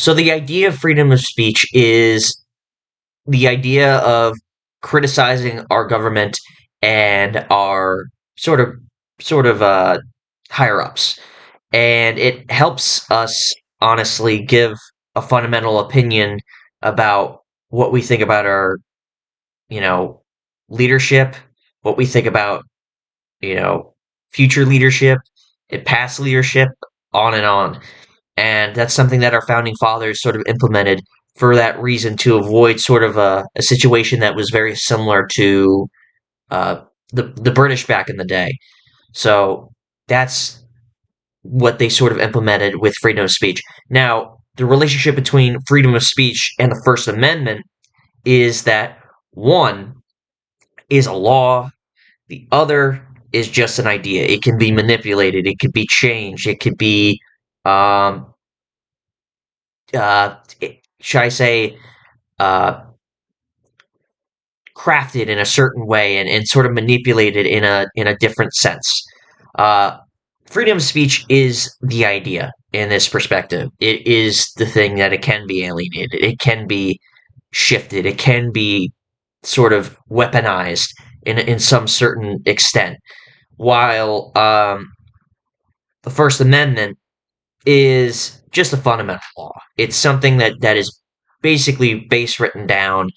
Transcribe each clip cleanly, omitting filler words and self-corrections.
So the idea of freedom of speech is the idea of criticizing our government and our sort of sort of higher ups, and it helps us honestly give a fundamental opinion about what we think about our you know leadership, what we think about you know future leadership and past leadership, on and on. And that's something that our founding fathers sort of implemented for that reason, to avoid sort of a situation that was very similar to uh, the British back in the day. So that's what they sort of implemented with freedom of speech. Now, the relationship between freedom of speech and the First Amendment is that one is a law, the other is just an idea. It can be manipulated, it could be changed, it could be um, uh, should I say, uh, crafted in a certain way, and sort of manipulated in a different sense. Uh, Freedom of speech is the idea in this perspective. It is the thing that it can be alienated. It can be shifted. It can be sort of weaponized in some certain extent. While the First Amendment is just a fundamental law. It's something that is basically base written down,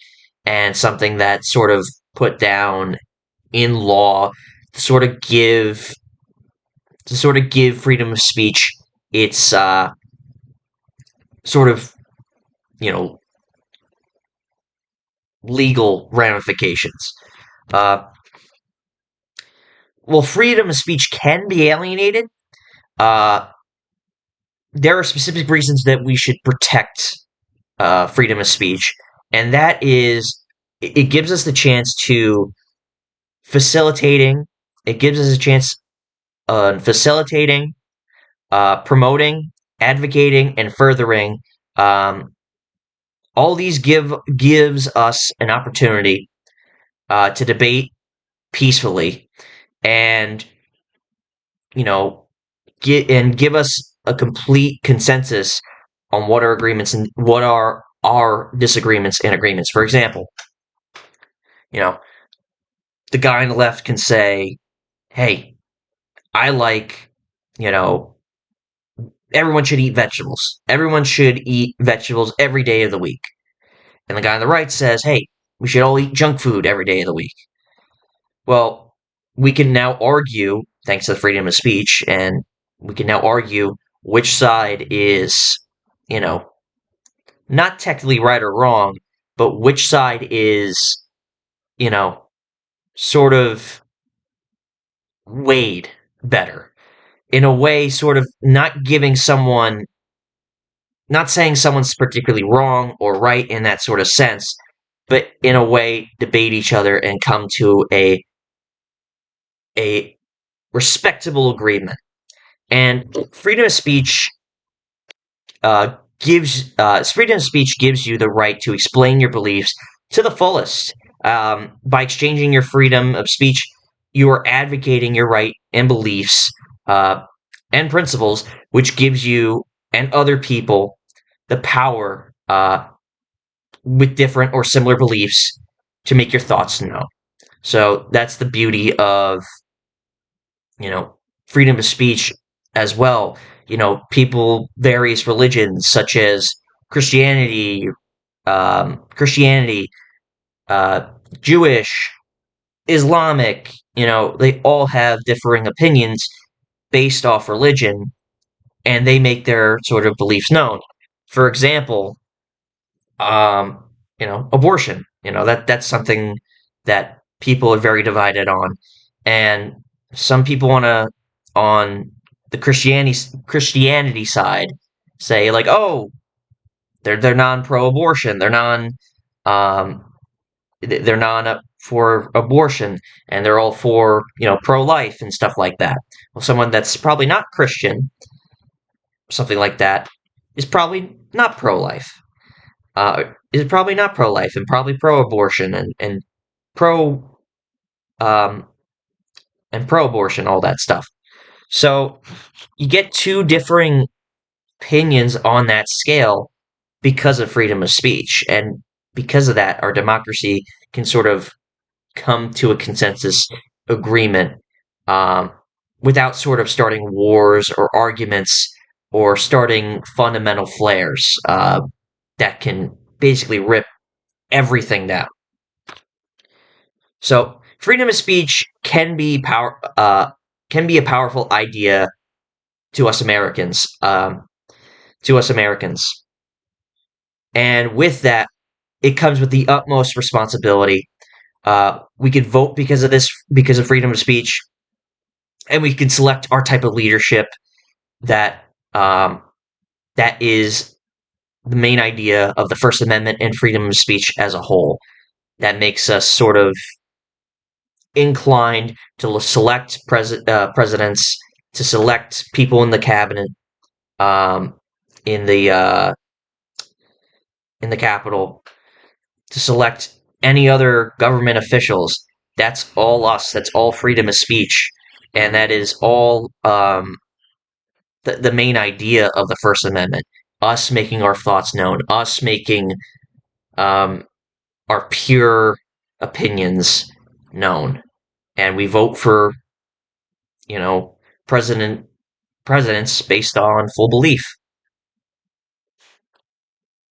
and something that's sort of put down in law to sort of give freedom of speech its sort of you know legal ramifications. Uh, well, freedom of speech can be alienated. Uh, there are specific reasons that we should protect freedom of speech, and that is it gives us the chance to facilitating. It gives us a chance on facilitating, promoting, advocating, and furthering. Um, all these gives us an opportunity to debate peacefully, and you know give us a complete consensus on what are agreements and what are our disagreements and agreements. For example, you know the guy on the left can say, "Hey, I like you know everyone should eat vegetables. Everyone should eat vegetables every day of the week." And the guy on the right says, "Hey, we should all eat junk food every day of the week." Well, we can now argue, thanks to the freedom of speech, and we can now argue which side is, you know, not technically right or wrong, but which side is, you know, sort of weighed better. In a way, sort of not giving someone, not saying someone's particularly wrong or right in that sort of sense, but in a way, debate each other and come to a respectable agreement. And freedom of speech gives you the right to explain your beliefs to the fullest. By exchanging your freedom of speech, you are advocating your right and beliefs uh, and principles, which gives you and other people the power with different or similar beliefs to make your thoughts known. So that's the beauty of freedom of speech as well. People, various religions such as Christianity, Christianity, uh, Jewish, Islamic, they all have differing opinions based off religion, and they make their sort of beliefs known. For example, um, abortion. That's something that people are very divided on, and some people on the Christianity side say like, oh, they're non pro abortion, um, they're non up for abortion, and they're all for pro life and stuff like that. Well, someone that's probably not Christian, something like that, is probably not pro life. Is probably not pro life and probably pro abortion and pro um pro abortion, all that stuff. So you get two differing opinions on that scale, because of freedom of speech. And because of that, our democracy can sort of come to a consensus agreement um, without sort of starting wars or arguments or starting fundamental flares that can basically rip everything down. So freedom of speech can be a powerful idea to us Americans. To us Americans, and with that, it comes with the utmost responsibility. We could vote because of this, because of freedom of speech, and we can select our type of leadership that um, that is the main idea of the First Amendment and freedom of speech as a whole. That makes us sort of inclined to select presidents, to select people in the cabinet, um, in the uh, in the Capitol, to select any other government officials. That's all us. That's all freedom of speech, and that is all the main idea of the First Amendment. Us making our thoughts known. Us making um, our pure opinions known, and we vote for you know president presidents based on full belief.